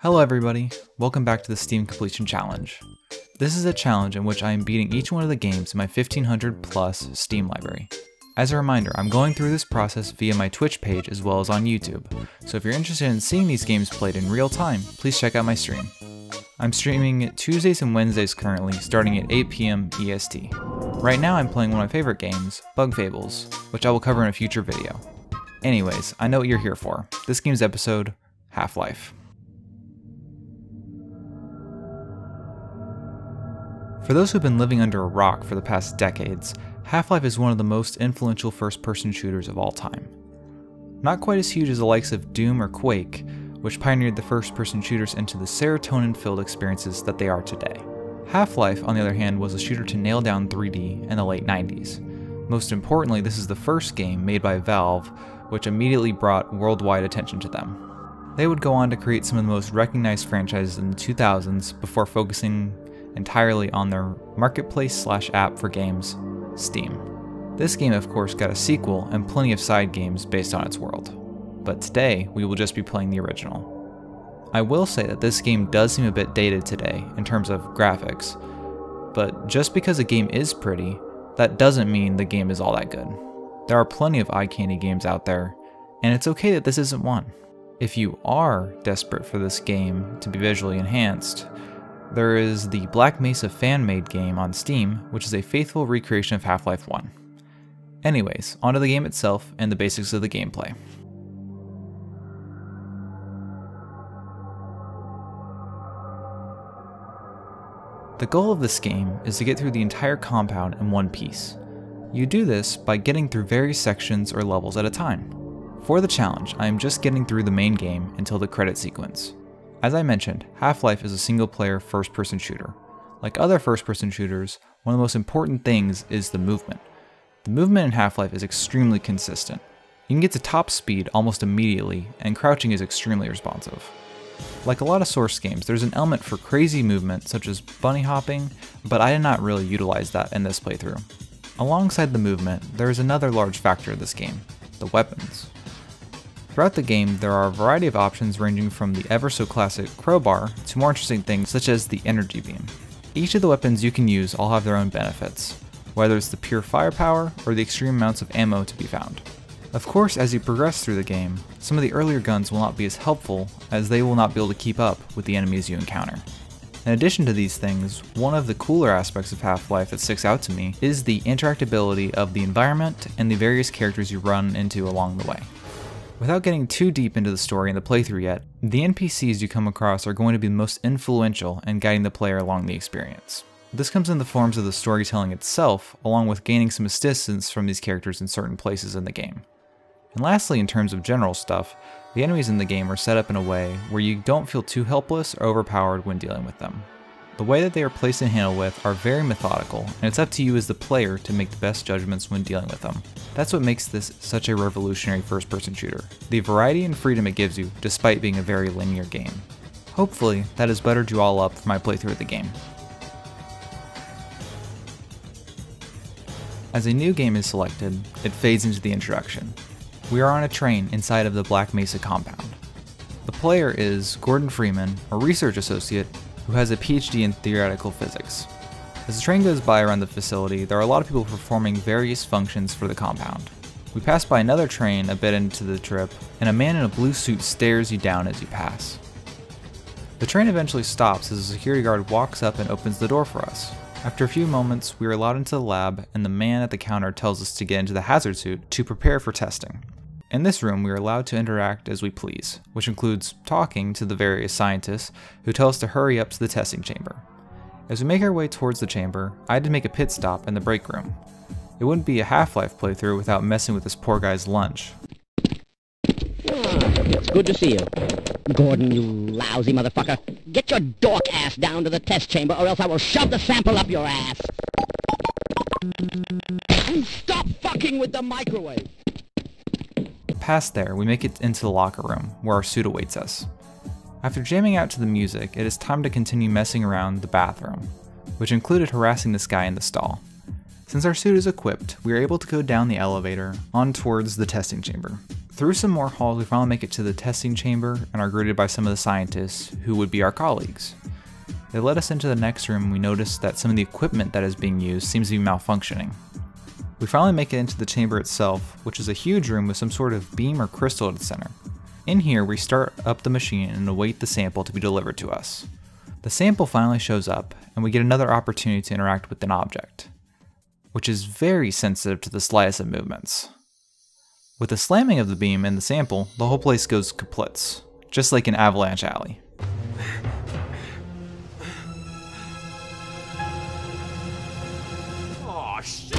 Hello everybody, welcome back to the Steam Completion Challenge. This is a challenge in which I am beating each one of the games in my 1500 plus Steam library. As a reminder, I'm going through this process via my Twitch page as well as on YouTube, so if you're interested in seeing these games played in real time, please check out my stream. I'm streaming Tuesdays and Wednesdays currently, starting at 8 PM EST. Right now I'm playing one of my favorite games, Bug Fables, which I will cover in a future video. Anyways, I know what you're here for. This game's episode, Half-Life. For those who've been living under a rock for the past decades, Half-Life is one of the most influential first-person shooters of all time. Not quite as huge as the likes of Doom or Quake, which pioneered the first-person shooters into the serotonin-filled experiences that they are today. Half-Life, on the other hand, was a shooter to nail down 3D in the late 90s. Most importantly, this is the first game made by Valve, which immediately brought worldwide attention to them. They would go on to create some of the most recognized franchises in the 2000s before focusing entirely on their marketplace/app for games, Steam. This game of course got a sequel and plenty of side games based on its world, but today we will just be playing the original. I will say that this game does seem a bit dated today in terms of graphics, but just because a game is pretty, that doesn't mean the game is all that good. There are plenty of eye candy games out there, and it's okay that this isn't one. If you are desperate for this game to be visually enhanced, there is the Black Mesa fan-made game on Steam, which is a faithful recreation of Half-Life 1. Anyways, onto the game itself and the basics of the gameplay. The goal of this game is to get through the entire compound in one piece. You do this by getting through various sections or levels at a time. For the challenge, I am just getting through the main game until the credit sequence. As I mentioned, Half-Life is a single-player first-person shooter. Like other first-person shooters, one of the most important things is the movement. The movement in Half-Life is extremely consistent. You can get to top speed almost immediately, and crouching is extremely responsive. Like a lot of Source games, there's an element for crazy movement such as bunny hopping, but I did not really utilize that in this playthrough. Alongside the movement, there is another large factor of this game, the weapons. Throughout the game, there are a variety of options ranging from the ever-so-classic crowbar to more interesting things such as the energy beam. Each of the weapons you can use all have their own benefits, whether it's the pure firepower or the extreme amounts of ammo to be found. Of course, as you progress through the game, some of the earlier guns will not be as helpful as they will not be able to keep up with the enemies you encounter. In addition to these things, one of the cooler aspects of Half-Life that sticks out to me is the interactability of the environment and the various characters you run into along the way. Without getting too deep into the story and the playthrough yet, the NPCs you come across are going to be the most influential in guiding the player along the experience. This comes in the forms of the storytelling itself, along with gaining some assistance from these characters in certain places in the game. And lastly, in terms of general stuff, the enemies in the game are set up in a way where you don't feel too helpless or overpowered when dealing with them. The way that they are placed and handled with are very methodical, and it's up to you as the player to make the best judgments when dealing with them. That's what makes this such a revolutionary first-person shooter, the variety and freedom it gives you despite being a very linear game. Hopefully, that has buttered you all up for my playthrough of the game. As a new game is selected, it fades into the introduction. We are on a train inside of the Black Mesa compound. The player is Gordon Freeman, a research associate who has a PhD in theoretical physics. As the train goes by around the facility, there are a lot of people performing various functions for the compound. We pass by another train a bit into the trip, and a man in a blue suit stares you down as you pass. The train eventually stops as a security guard walks up and opens the door for us. After a few moments, we are allowed into the lab, and the man at the counter tells us to get into the hazard suit to prepare for testing. In this room, we are allowed to interact as we please, which includes talking to the various scientists who tell us to hurry up to the testing chamber. As we make our way towards the chamber, I had to make a pit stop in the break room. It wouldn't be a Half-Life playthrough without messing with this poor guy's lunch. It's good to see you. Gordon, you lousy motherfucker. Get your dork ass down to the test chamber or else I will shove the sample up your ass. And stop fucking with the microwave. Past there, we make it into the locker room, where our suit awaits us. After jamming out to the music, it is time to continue messing around the bathroom, which included harassing this guy in the stall. Since our suit is equipped, we are able to go down the elevator on towards the testing chamber. Through some more halls, we finally make it to the testing chamber and are greeted by some of the scientists, who would be our colleagues. They led us into the next room and we noticed that some of the equipment that is being used seems to be malfunctioning. We finally make it into the chamber itself, which is a huge room with some sort of beam or crystal at its center. In here, we start up the machine and await the sample to be delivered to us. The sample finally shows up, and we get another opportunity to interact with an object, which is very sensitive to the slightest of movements. With the slamming of the beam and the sample, the whole place goes kaplitz, just like in Avalanche Alley. Oh, shit.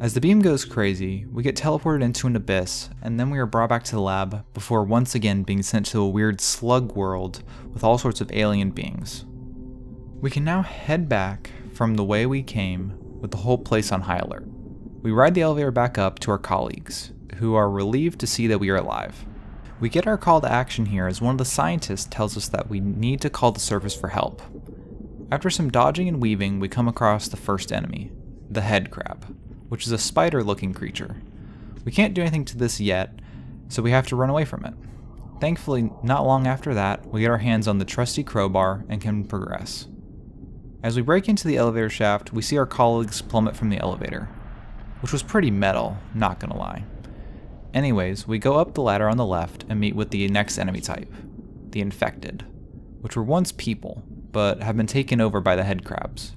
As the beam goes crazy, we get teleported into an abyss, and then we are brought back to the lab before once again being sent to a weird slug world with all sorts of alien beings. We can now head back from the way we came with the whole place on high alert. We ride the elevator back up to our colleagues, who are relieved to see that we are alive. We get our call to action here as one of the scientists tells us that we need to call the surface for help. After some dodging and weaving, we come across the first enemy, the head crab, which is a spider-looking creature. We can't do anything to this yet, so we have to run away from it. Thankfully, not long after that, we get our hands on the trusty crowbar and can progress. As we break into the elevator shaft, we see our colleagues plummet from the elevator, which was pretty metal, not gonna lie. Anyways, we go up the ladder on the left and meet with the next enemy type, the infected, which were once people, but have been taken over by the head crabs.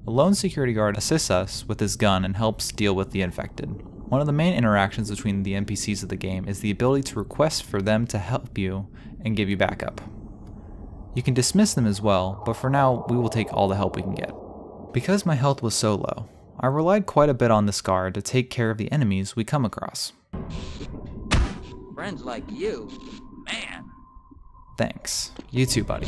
A lone security guard assists us with his gun and helps deal with the infected. One of the main interactions between the NPCs of the game is the ability to request for them to help you and give you backup. You can dismiss them as well, but for now we will take all the help we can get. Because my health was so low, I relied quite a bit on this guard to take care of the enemies we come across. Friends like you, man. Thanks. You too, buddy.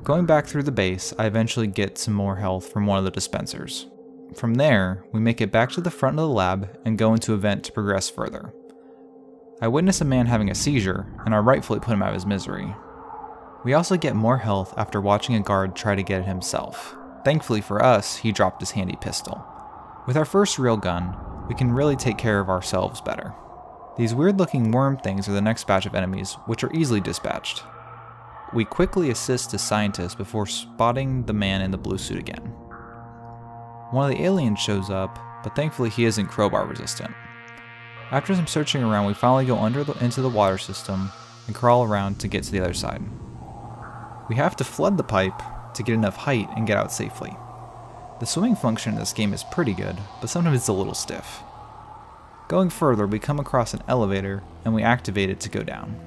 Going back through the base, I eventually get some more health from one of the dispensers. From there, we make it back to the front of the lab and go into a vent to progress further. I witness a man having a seizure, and I rightfully put him out of his misery. We also get more health after watching a guard try to get it himself. Thankfully for us, he dropped his handy pistol. With our first real gun, we can really take care of ourselves better. These weird looking worm things are the next batch of enemies, which are easily dispatched. We quickly assist the scientist before spotting the man in the blue suit again. One of the aliens shows up, but thankfully he isn't crowbar resistant. After some searching around, we finally go into the water system and crawl around to get to the other side. We have to flood the pipe to get enough height and get out safely. The swimming function in this game is pretty good, but sometimes it's a little stiff. Going further, we come across an elevator and we activate it to go down.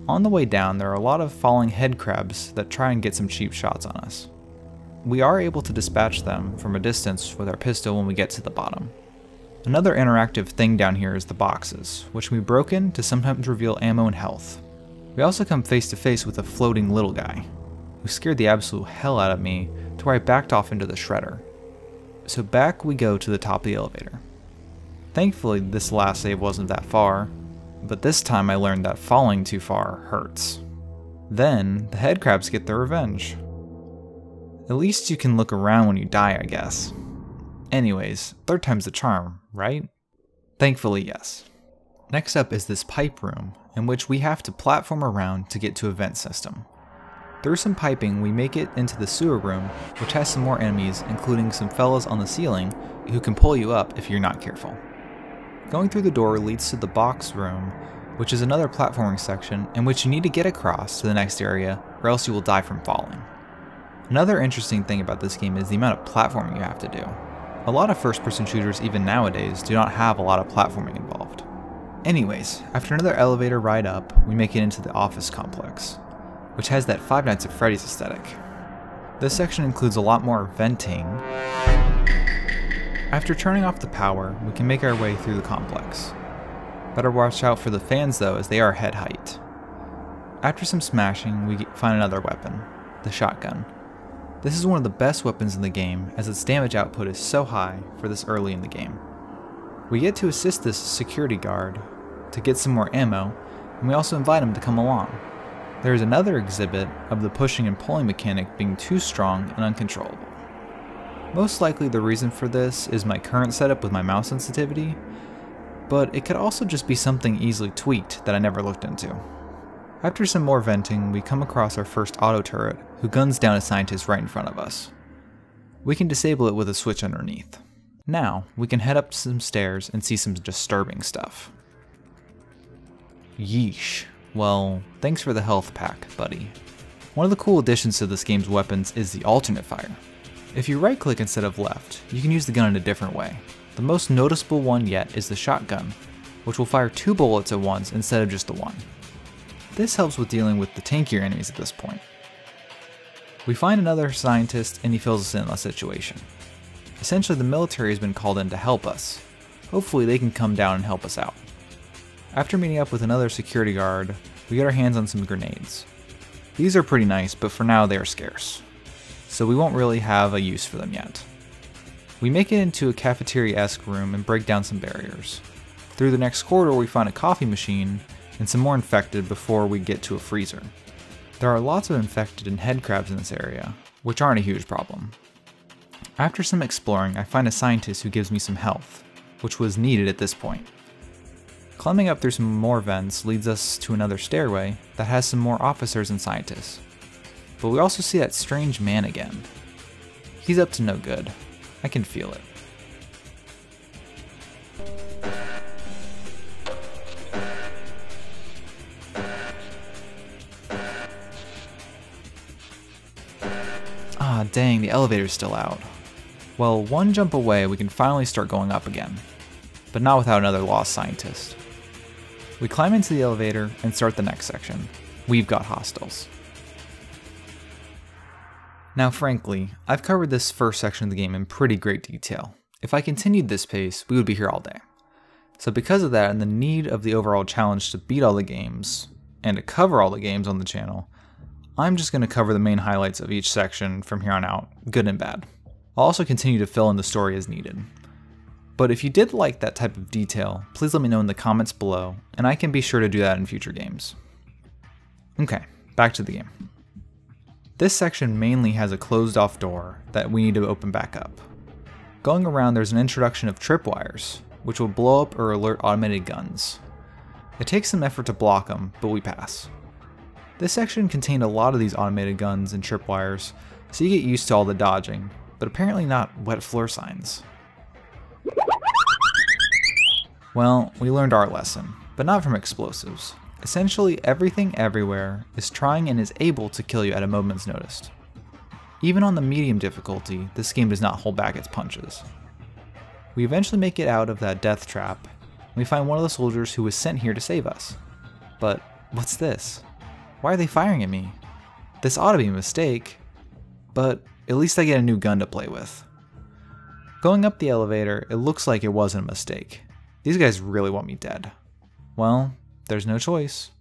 On the way down, there are a lot of falling head crabs that try and get some cheap shots on us. We are able to dispatch them from a distance with our pistol when we get to the bottom. Another interactive thing down here is the boxes, which can be broken to sometimes reveal ammo and health. We also come face to face with a floating little guy, who scared the absolute hell out of me to where I backed off into the shredder. So back we go to the top of the elevator. Thankfully this last save wasn't that far, but this time I learned that falling too far hurts. Then the head crabs get their revenge. At least you can look around when you die, I guess. Anyways, third time's the charm, right? Thankfully, yes. Next up is this pipe room, in which we have to platform around to get to a vent system. Through some piping, we make it into the sewer room, which has some more enemies, including some fellas on the ceiling who can pull you up if you're not careful. Going through the door leads to the box room, which is another platforming section in which you need to get across to the next area or else you will die from falling. Another interesting thing about this game is the amount of platforming you have to do. A lot of first-person shooters even nowadays do not have a lot of platforming involved. Anyways, after another elevator ride up, we make it into the office complex, which has that Five Nights at Freddy's aesthetic. This section includes a lot more venting. After turning off the power, we can make our way through the complex. Better watch out for the fans though, as they are head height. After some smashing, we find another weapon, the shotgun. This is one of the best weapons in the game, as its damage output is so high for this early in the game. We get to assist this security guard to get some more ammo, and we also invite him to come along. There is another exhibit of the pushing and pulling mechanic being too strong and uncontrollable. Most likely the reason for this is my current setup with my mouse sensitivity, but it could also just be something easily tweaked that I never looked into. After some more venting, we come across our first auto turret, who guns down a scientist right in front of us. We can disable it with a switch underneath. Now, we can head up some stairs and see some disturbing stuff. Yeesh. Well, thanks for the health pack, buddy. One of the cool additions to this game's weapons is the alternate fire. If you right click instead of left, you can use the gun in a different way. The most noticeable one yet is the shotgun, which will fire 2 bullets at once instead of just the one. This helps with dealing with the tankier enemies at this point. We find another scientist and he fills us in on the situation. Essentially, the military has been called in to help us. Hopefully they can come down and help us out. After meeting up with another security guard, we get our hands on some grenades. These are pretty nice, but for now they are scarce, so we won't really have a use for them yet. We make it into a cafeteria-esque room and break down some barriers. Through the next corridor we find a coffee machine and some more infected before we get to a freezer. There are lots of infected and head crabs in this area, which aren't a huge problem. After some exploring, I find a scientist who gives me some health, which was needed at this point. Climbing up through some more vents leads us to another stairway that has some more officers and scientists. But we also see that strange man again. He's up to no good. I can feel it. Ah, dang, the elevator's still out. Well, one jump away we can finally start going up again, but not without another lost scientist. We climb into the elevator and start the next section. We've got hostiles. Now frankly, I've covered this first section of the game in pretty great detail. If I continued this pace, we would be here all day. So because of that and the need of the overall challenge to beat all the games, and to cover all the games on the channel, I'm just going to cover the main highlights of each section from here on out, good and bad. I'll also continue to fill in the story as needed. But if you did like that type of detail, please let me know in the comments below, and I can be sure to do that in future games. Okay, back to the game. This section mainly has a closed off door that we need to open back up. Going around, there's an introduction of tripwires, which will blow up or alert automated guns. It takes some effort to block them, but we pass. This section contained a lot of these automated guns and tripwires, so you get used to all the dodging, but apparently not wet floor signs. Well, we learned our lesson, but not from explosives. Essentially, everything everywhere is trying and is able to kill you at a moment's notice. Even on the medium difficulty, this game does not hold back its punches. We eventually make it out of that death trap, and we find one of the soldiers who was sent here to save us. But what's this? Why are they firing at me? This ought to be a mistake, but at least I get a new gun to play with. Going up the elevator, it looks like it wasn't a mistake. These guys really want me dead. Well, there's no choice.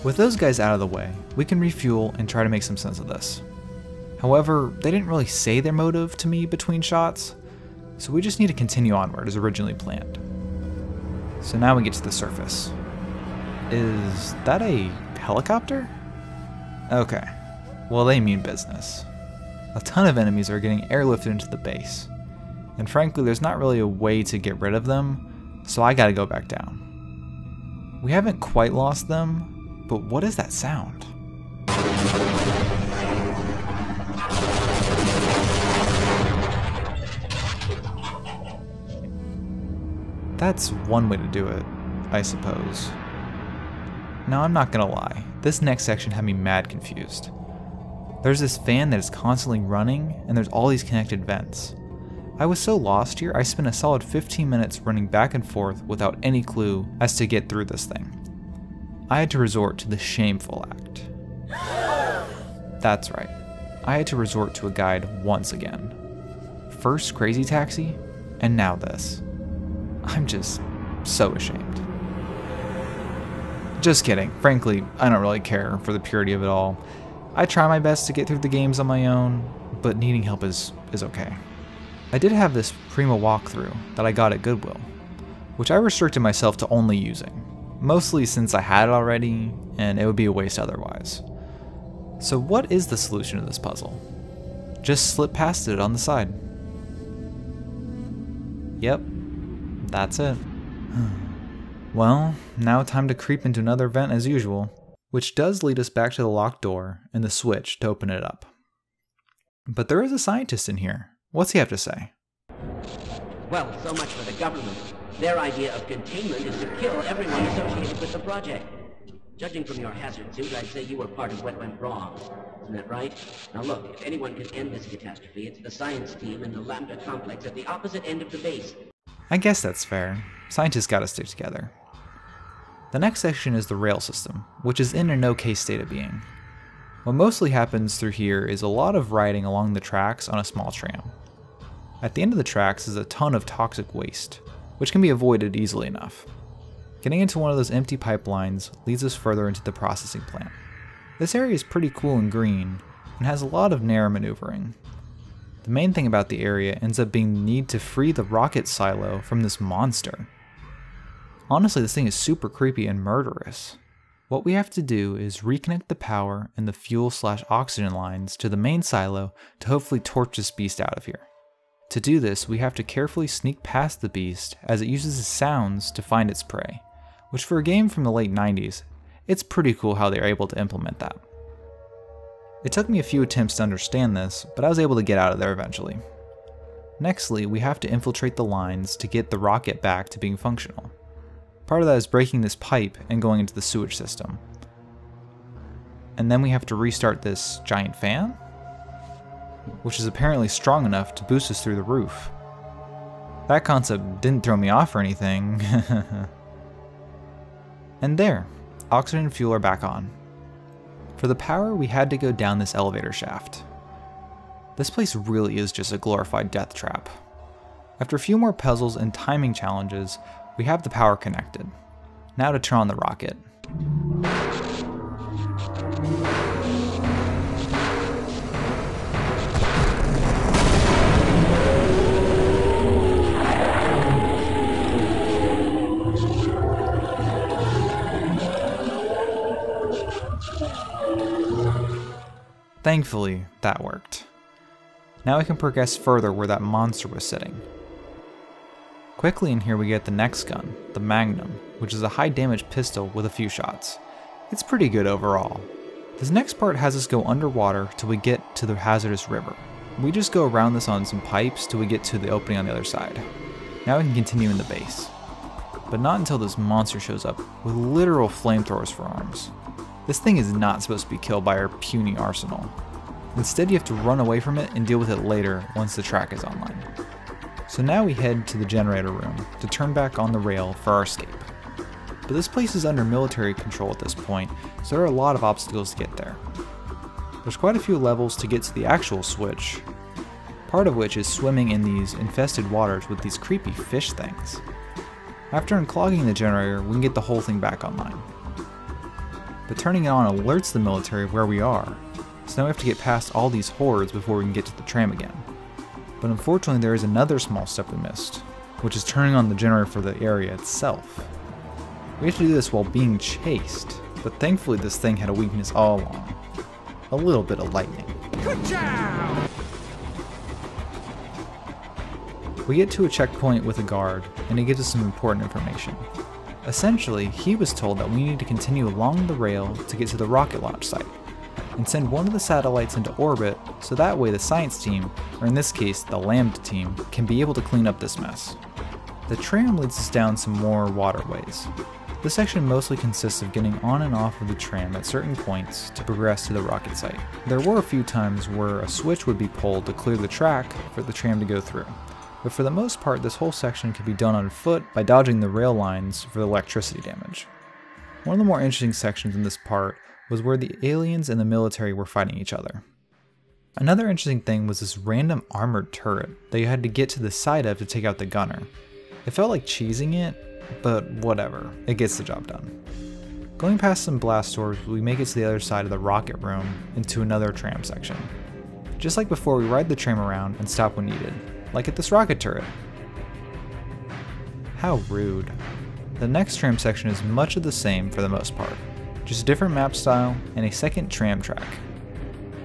With those guys out of the way, we can refuel and try to make some sense of this. However, they didn't really say their motive to me between shots, so we just need to continue onward as originally planned. So now we get to the surface. Is that a helicopter? Okay, well they mean business. A ton of enemies are getting airlifted into the base, and frankly there's not really a way to get rid of them, so I gotta go back down. We haven't quite lost them, but what is that sound? That's one way to do it, I suppose. Now I'm not gonna lie, this next section had me mad confused. There's this fan that is constantly running, and there's all these connected vents. I was so lost here, I spent a solid 15 minutes running back and forth without any clue as to get through this thing. I had to resort to the shameful act. That's right, I had to resort to a guide once again. First Crazy Taxi, and now this. I'm just so ashamed. Just kidding, frankly, I don't really care for the purity of it all. I try my best to get through the games on my own, but needing help is okay. I did have this Prima walkthrough that I got at Goodwill, which I restricted myself to only using, mostly since I had it already and it would be a waste otherwise. So what is the solution to this puzzle? Just slip past it on the side. Yep, that's it. Well, now time to creep into another vent as usual, which does lead us back to the locked door and the switch to open it up. But there is a scientist in here. What's he have to say? Well, so much for the government. Their idea of containment is to kill everyone associated with the project. Judging from your hazard suit, I'd say you were part of what went wrong. Isn't that right? Now look, if anyone can end this catastrophe, it's the science team in the Lambda complex at the opposite end of the base. I guess that's fair. Scientists gotta stick together. The next section is the rail system, which is in an okay state of being. What mostly happens through here is a lot of riding along the tracks on a small tram. At the end of the tracks is a ton of toxic waste, which can be avoided easily enough. Getting into one of those empty pipelines leads us further into the processing plant. This area is pretty cool and green, and has a lot of narrow maneuvering. The main thing about the area ends up being the need to free the rocket silo from this monster. Honestly, this thing is super creepy and murderous. What we have to do is reconnect the power and the fuel/oxygen lines to the main silo to hopefully torch this beast out of here. To do this, we have to carefully sneak past the beast as it uses sounds to find its prey, which for a game from the late 90s, it's pretty cool how they're able to implement that. It took me a few attempts to understand this, but I was able to get out of there eventually. Nextly, we have to infiltrate the lines to get the rocket back to being functional. Part of that is breaking this pipe and going into the sewage system. And then we have to restart this giant fan, which is apparently strong enough to boost us through the roof. That concept didn't throw me off or anything. And there, oxygen and fuel are back on. For the power, we had to go down this elevator shaft. This place really is just a glorified death trap. After a few more puzzles and timing challenges, we have the power connected. Now to turn on the rocket. Thankfully, that worked. Now we can progress further where that monster was sitting. Quickly in here we get the next gun, the Magnum, which is a high damage pistol with a few shots. It's pretty good overall. This next part has us go underwater till we get to the hazardous river. We just go around this on some pipes till we get to the opening on the other side. Now we can continue in the base. But not until this monster shows up with literal flamethrowers for arms. This thing is not supposed to be killed by our puny arsenal. Instead you have to run away from it and deal with it later once the track is online. So now we head to the generator room to turn back on the rail for our escape. But this place is under military control at this point, so there are a lot of obstacles to get there. There's quite a few levels to get to the actual switch, part of which is swimming in these infested waters with these creepy fish things. After unclogging the generator, we can get the whole thing back online. But turning it on alerts the military of where we are, so now we have to get past all these hordes before we can get to the tram again. But unfortunately there is another small step we missed, which is turning on the generator for the area itself. We have to do this while being chased, but thankfully this thing had a weakness all along. A little bit of lightning. Good job! We get to a checkpoint with a guard, and he gives us some important information. Essentially, he was told that we need to continue along the rail to get to the rocket launch site, and send one of the satellites into orbit so that way the science team, or in this case the Lambda team, can be able to clean up this mess. The tram leads us down some more waterways. This section mostly consists of getting on and off of the tram at certain points to progress to the rocket site. There were a few times where a switch would be pulled to clear the track for the tram to go through, but for the most part this whole section can be done on foot by dodging the rail lines for the electricity damage. One of the more interesting sections in this part was where the aliens and the military were fighting each other. Another interesting thing was this random armored turret that you had to get to the side of to take out the gunner. It felt like cheesing it, but whatever, it gets the job done. Going past some blast doors, we make it to the other side of the rocket room into another tram section. Just like before, we ride the tram around and stop when needed. like at this rocket turret. How rude. The next tram section is much of the same for the most part, just a different map style and a second tram track.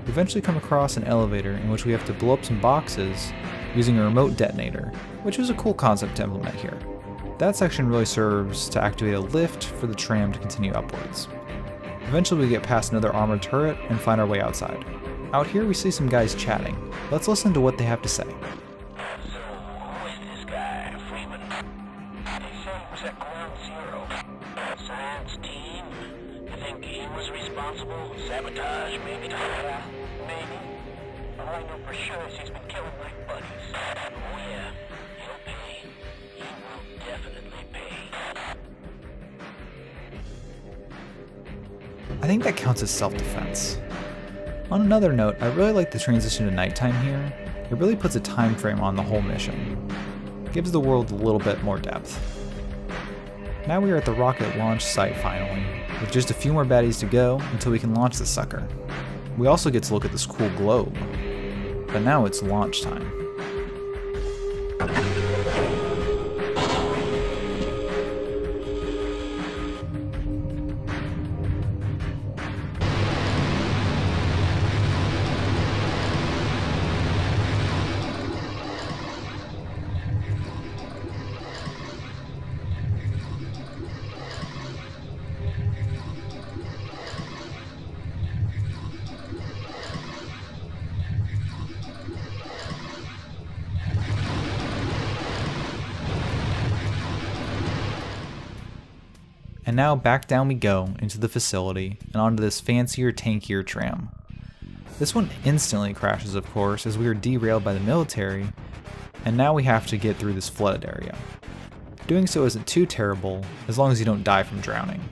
We eventually come across an elevator in which we have to blow up some boxes using a remote detonator, which is a cool concept to implement here. That section really serves to activate a lift for the tram to continue upwards. Eventually we get past another armored turret and find our way outside. Out here we see some guys chatting. Let's listen to what they have to say. So, who is this guy, Freeman? They say he was at Ground Zero. Science team? You think he was responsible? Sabotage, maybe? Yeah, maybe. All I know for sure is he's been killing my buddies. Oh yeah, he'll pay. He will definitely pay. I think that counts as self-defense. On another note, I really like the transition to nighttime here. It really puts a time frame on the whole mission. Gives the world a little bit more depth. Now we are at the rocket launch site finally, with just a few more baddies to go until we can launch the sucker. We also get to look at this cool globe. But now it's launch time. And now back down we go into the facility and onto this fancier, tankier tram. This one instantly crashes, of course, as we are derailed by the military, and now we have to get through this flooded area. Doing so isn't too terrible, as long as you don't die from drowning.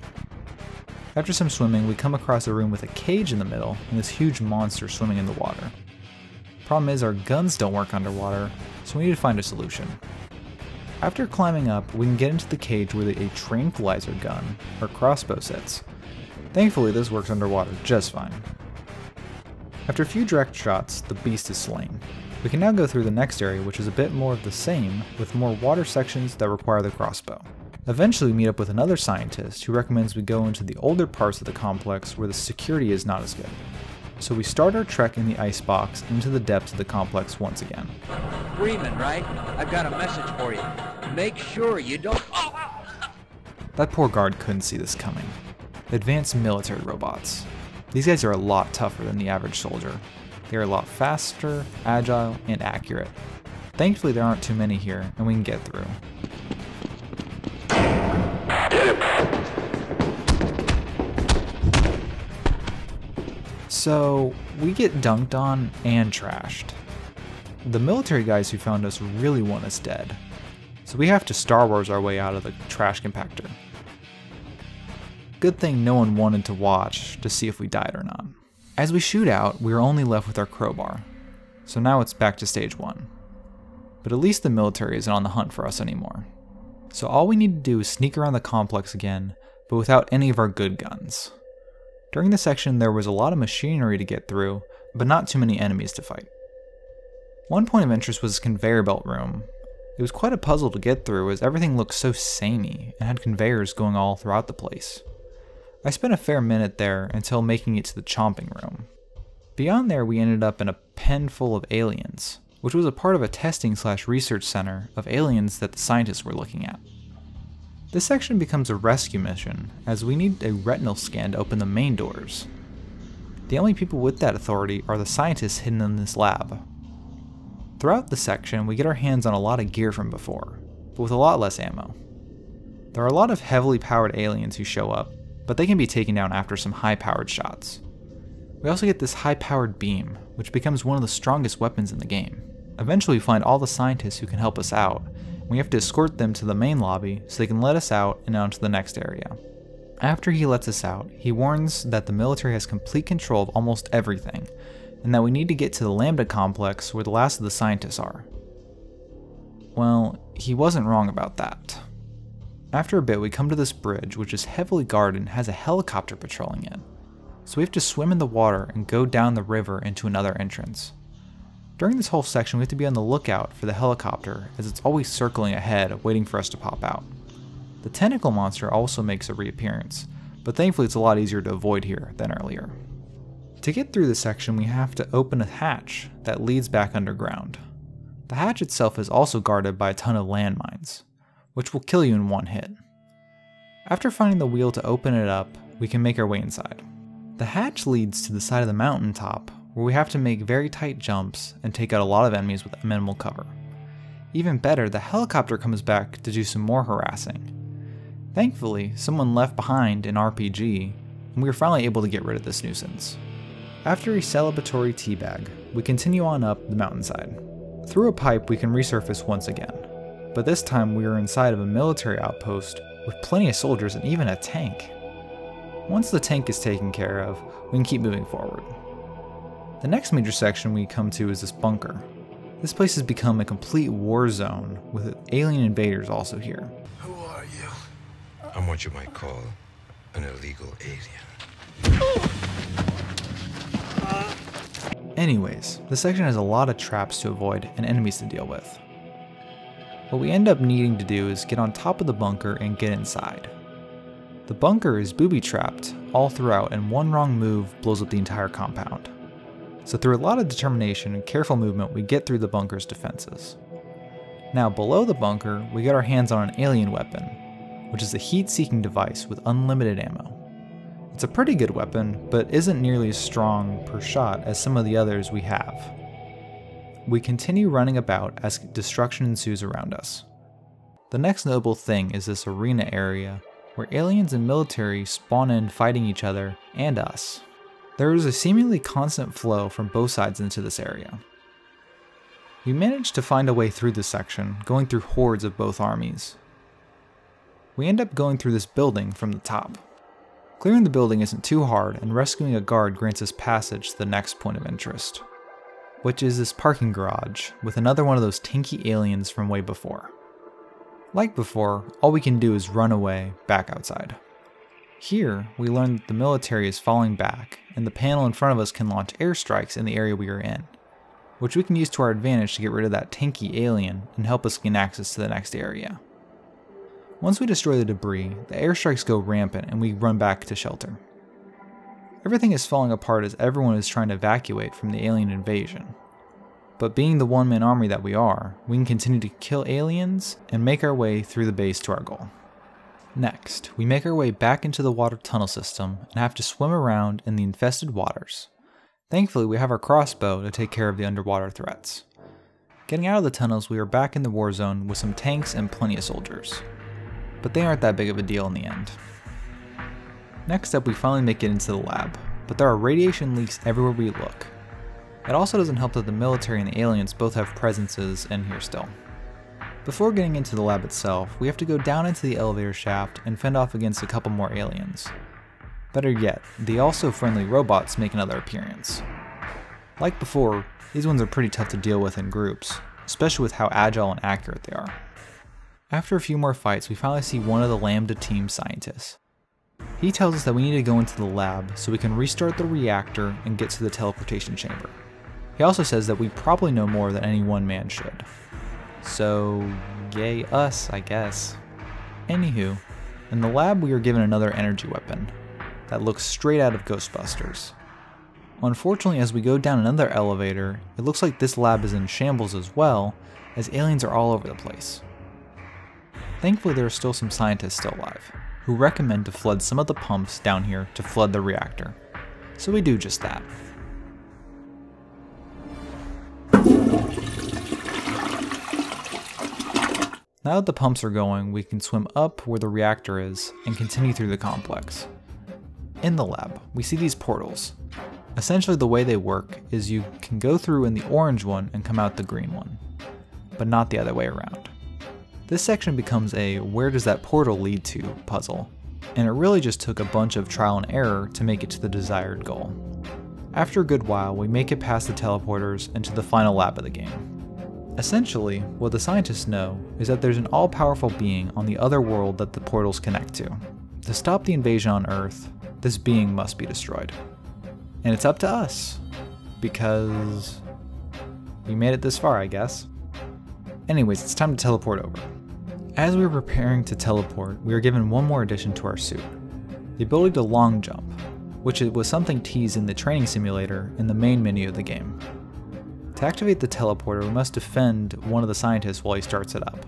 After some swimming, we come across a room with a cage in the middle and this huge monster swimming in the water. Problem is, our guns don't work underwater, so we need to find a solution. After climbing up, we can get into the cage where a tranquilizer gun, or crossbow, sits. Thankfully this works underwater just fine. After a few direct shots, the beast is slain. We can now go through the next area, which is a bit more of the same, with more water sections that require the crossbow. Eventually we meet up with another scientist who recommends we go into the older parts of the complex where the security is not as good. So we start our trek in the icebox into the depths of the complex once again. Freeman, right? I've got a message for you. Make sure you don't... That poor guard couldn't see this coming. Advanced military robots. These guys are a lot tougher than the average soldier. They are a lot faster, agile, and accurate. Thankfully there aren't too many here, and we can get through. So, we get dunked on and trashed. The military guys who found us really want us dead, so we have to Star Wars our way out of the trash compactor. Good thing no one wanted to watch to see if we died or not. As we shoot out, we are only left with our crowbar, so now it's back to stage 1. But at least the military isn't on the hunt for us anymore. So all we need to do is sneak around the complex again, but without any of our good guns. During this section there was a lot of machinery to get through, but not too many enemies to fight. One point of interest was this conveyor belt room. It was quite a puzzle to get through as everything looked so samey and had conveyors going all throughout the place. I spent a fair minute there until making it to the chomping room. Beyond there we ended up in a pen full of aliens, which was a part of a testing/research center of aliens that the scientists were looking at. This section becomes a rescue mission, as we need a retinal scan to open the main doors. The only people with that authority are the scientists hidden in this lab. Throughout the section, we get our hands on a lot of gear from before, but with a lot less ammo. There are a lot of heavily powered aliens who show up, but they can be taken down after some high-powered shots. We also get this high-powered beam, which becomes one of the strongest weapons in the game. Eventually we find all the scientists who can help us out, and we have to escort them to the main lobby so they can let us out and on to the next area. After he lets us out, he warns that the military has complete control of almost everything, and that we need to get to the Lambda complex where the last of the scientists are. Well, he wasn't wrong about that. After a bit we come to this bridge which is heavily guarded and has a helicopter patrolling it. So we have to swim in the water and go down the river into another entrance. During this whole section, we have to be on the lookout for the helicopter, as it's always circling ahead, waiting for us to pop out. The tentacle monster also makes a reappearance, but thankfully it's a lot easier to avoid here than earlier. To get through this section, we have to open a hatch that leads back underground. The hatch itself is also guarded by a ton of landmines, which will kill you in one hit. After finding the wheel to open it up, we can make our way inside. The hatch leads to the side of the mountaintop, where we have to make very tight jumps and take out a lot of enemies with minimal cover. Even better, the helicopter comes back to do some more harassing. Thankfully, someone left behind an RPG, and we were finally able to get rid of this nuisance. After a celebratory teabag, we continue on up the mountainside. Through a pipe, we can resurface once again, but this time we are inside of a military outpost with plenty of soldiers and even a tank. Once the tank is taken care of, we can keep moving forward. The next major section we come to is this bunker. This place has become a complete war zone, with alien invaders also here. Who are you? I'm what you might call an illegal alien. Anyways, this section has a lot of traps to avoid and enemies to deal with. What we end up needing to do is get on top of the bunker and get inside. The bunker is booby-trapped all throughout, and one wrong move blows up the entire compound. So through a lot of determination and careful movement, we get through the bunker's defenses. Now below the bunker, we get our hands on an alien weapon, which is a heat-seeking device with unlimited ammo. It's a pretty good weapon, but isn't nearly as strong per shot as some of the others we have. We continue running about as destruction ensues around us. The next notable thing is this arena area, where aliens and military spawn in fighting each other and us. There is a seemingly constant flow from both sides into this area. We managed to find a way through this section, going through hordes of both armies. We end up going through this building from the top. Clearing the building isn't too hard, and rescuing a guard grants us passage to the next point of interest, which is this parking garage with another one of those tanky aliens from way before. Like before, all we can do is run away back outside. Here, we learn that the military is falling back, and the panel in front of us can launch airstrikes in the area we are in, which we can use to our advantage to get rid of that tanky alien and help us gain access to the next area. Once we destroy the debris, the airstrikes go rampant and we run back to shelter. Everything is falling apart as everyone is trying to evacuate from the alien invasion. But being the one-man army that we are, we can continue to kill aliens and make our way through the base to our goal. Next, we make our way back into the water tunnel system and have to swim around in the infested waters. Thankfully, we have our crossbow to take care of the underwater threats. Getting out of the tunnels, we are back in the war zone with some tanks and plenty of soldiers. But they aren't that big of a deal in the end. Next up, we finally make it into the lab, but there are radiation leaks everywhere we look. It also doesn't help that the military and the aliens both have presences in here still. Before getting into the lab itself, we have to go down into the elevator shaft and fend off against a couple more aliens. Better yet, the also friendly robots make another appearance. Like before, these ones are pretty tough to deal with in groups, especially with how agile and accurate they are. After a few more fights, we finally see one of the Lambda team scientists. He tells us that we need to go into the lab so we can restart the reactor and get to the teleportation chamber. He also says that we probably know more than any one man should. So, yay us, I guess. Anywho, in the lab we are given another energy weapon that looks straight out of Ghostbusters. Unfortunately, as we go down another elevator, it looks like this lab is in shambles as well, as aliens are all over the place. Thankfully, there are still some scientists still alive, who recommend to flood some of the pumps down here to flood the reactor. So we do just that. Now that the pumps are going, we can swim up where the reactor is and continue through the complex. In the lab, we see these portals. Essentially the way they work is you can go through in the orange one and come out the green one, but not the other way around. This section becomes a where does that portal lead to puzzle, and it really just took a bunch of trial and error to make it to the desired goal. After a good while, we make it past the teleporters and to the final lab of the game. Essentially, what the scientists know is that there's an all-powerful being on the other world that the portals connect to. To stop the invasion on Earth, this being must be destroyed. And it's up to us, because we made it this far, I guess. Anyways, it's time to teleport over. As we were preparing to teleport, we were given one more addition to our suit. The ability to long jump, which was something teased in the training simulator in the main menu of the game. To activate the teleporter, we must defend one of the scientists while he starts it up.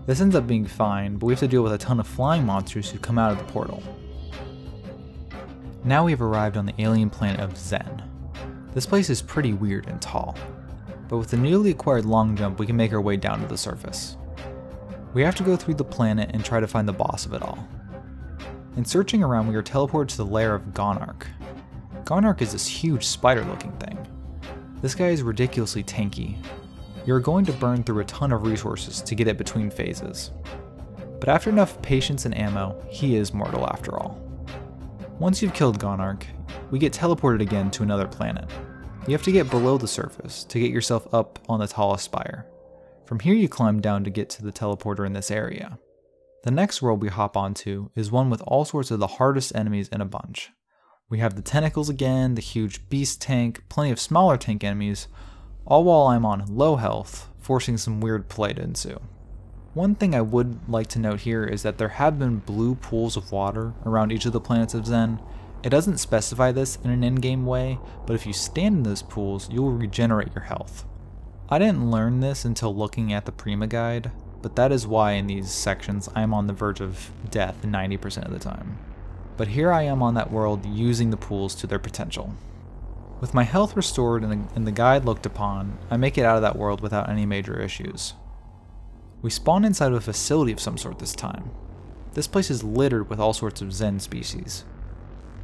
This ends up being fine, but we have to deal with a ton of flying monsters who come out of the portal. Now we have arrived on the alien planet of Xen. This place is pretty weird and tall, but with the newly acquired long jump we can make our way down to the surface. We have to go through the planet and try to find the boss of it all. In searching around, we are teleported to the lair of Gonarch. Gonarch is this huge spider looking thing. This guy is ridiculously tanky. You're going to burn through a ton of resources to get it between phases. But after enough patience and ammo, he is mortal after all. Once you've killed Gonarch, we get teleported again to another planet. You have to get below the surface to get yourself up on the tallest spire. From here you climb down to get to the teleporter in this area. The next world we hop onto is one with all sorts of the hardest enemies in a bunch. We have the tentacles again, the huge beast tank, plenty of smaller tank enemies, all while I'm on low health, forcing some weird play to ensue. One thing I would like to note here is that there have been blue pools of water around each of the planets of Xen. It doesn't specify this in an in-game way, but if you stand in those pools, you will regenerate your health. I didn't learn this until looking at the Prima guide, but that is why in these sections I am on the verge of death 90% of the time. But here I am on that world using the pools to their potential. With my health restored and the guide looked upon, I make it out of that world without any major issues. We spawn inside of a facility of some sort this time. This place is littered with all sorts of Xen species.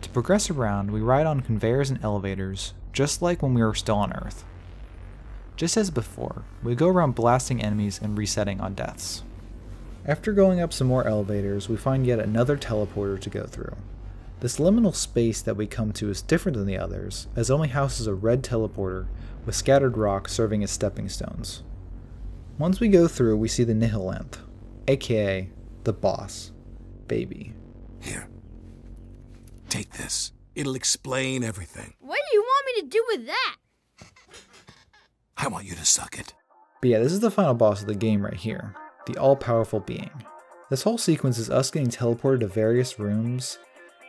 To progress around, we ride on conveyors and elevators, just like when we were still on Earth. Just as before, we go around blasting enemies and resetting on deaths. After going up some more elevators, we find yet another teleporter to go through. This liminal space that we come to is different than the others, as it only houses a red teleporter with scattered rocks serving as stepping stones. Once we go through, we see the Nihilanth, aka the boss, baby. Here. Take this. It'll explain everything. What do you want me to do with that? I want you to suck it. But yeah, this is the final boss of the game right here, the all-powerful being. This whole sequence is us getting teleported to various rooms,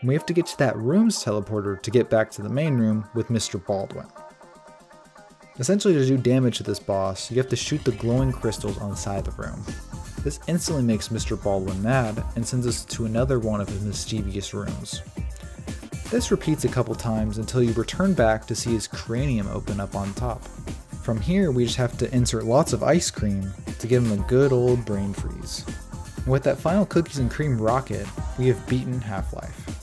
and we have to get to that room's teleporter to get back to the main room with Mr. Baldwin. Essentially, to do damage to this boss, you have to shoot the glowing crystals on the side of the room. This instantly makes Mr. Baldwin mad and sends us to another one of his mischievous rooms. This repeats a couple times until you return back to see his cranium open up on top. From here, we just have to insert lots of ice cream to give him a good old brain freeze. And with that final cookies and cream rocket, we have beaten Half-Life.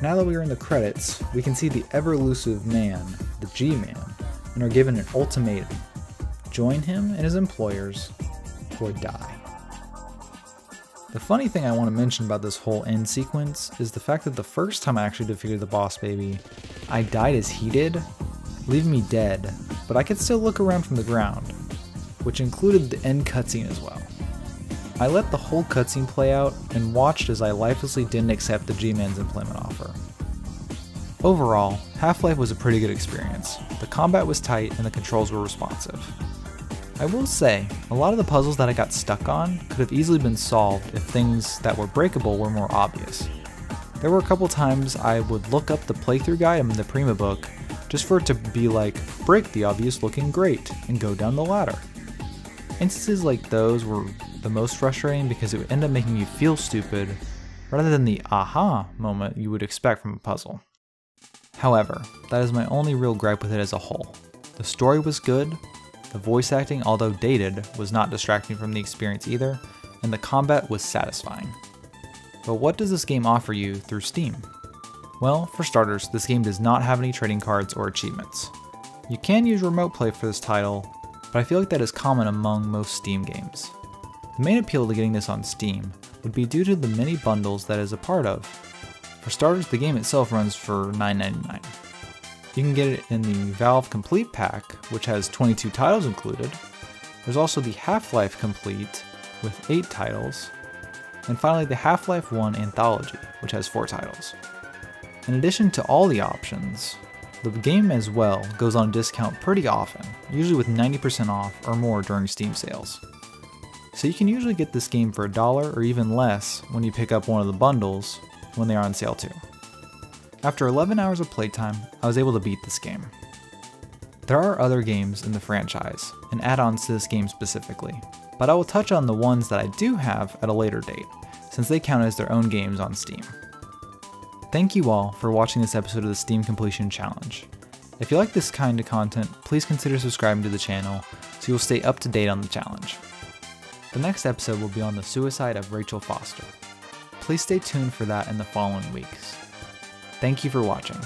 Now that we are in the credits, we can see the ever-elusive man, the G-Man, and are given an ultimatum. Join him and his employers, or die. The funny thing I want to mention about this whole end sequence is the fact that the first time I actually defeated the boss baby, I died as he did, leaving me dead, but I could still look around from the ground, which included the end cutscene as well. I let the whole cutscene play out and watched as I lifelessly didn't accept the G-Man's employment offer. Overall, Half-Life was a pretty good experience. The combat was tight and the controls were responsive. I will say, a lot of the puzzles that I got stuck on could have easily been solved if things that were breakable were more obvious. There were a couple times I would look up the playthrough guide in the Prima book just for it to be like, break the obvious looking grate and go down the ladder. Instances like those were the most frustrating because it would end up making you feel stupid rather than the aha moment you would expect from a puzzle. However, that is my only real gripe with it as a whole. The story was good, the voice acting, although dated, was not distracting from the experience either, and the combat was satisfying. But what does this game offer you through Steam? Well, for starters, this game does not have any trading cards or achievements. You can use remote play for this title, but I feel like that is common among most Steam games. The main appeal to getting this on Steam would be due to the many bundles that it is a part of. For starters, the game itself runs for $9.99. You can get it in the Valve Complete Pack, which has 22 titles included. There's also the Half-Life Complete with 8 titles, and finally the Half-Life 1 Anthology, which has 4 titles. In addition to all the options, The game as well goes on discount pretty often, usually with 90% off or more during Steam sales. So you can usually get this game for $1 or even less when you pick up one of the bundles when they are on sale too. After 11 hours of playtime, I was able to beat this game. There are other games in the franchise and add-ons to this game specifically, but I will touch on the ones that I do have at a later date, since they count as their own games on Steam. Thank you all for watching this episode of the Steam Completion Challenge. If you like this kind of content, please consider subscribing to the channel so you'll stay up to date on the challenge. The next episode will be on the suicide of Rachel Foster. Please stay tuned for that in the following weeks. Thank you for watching.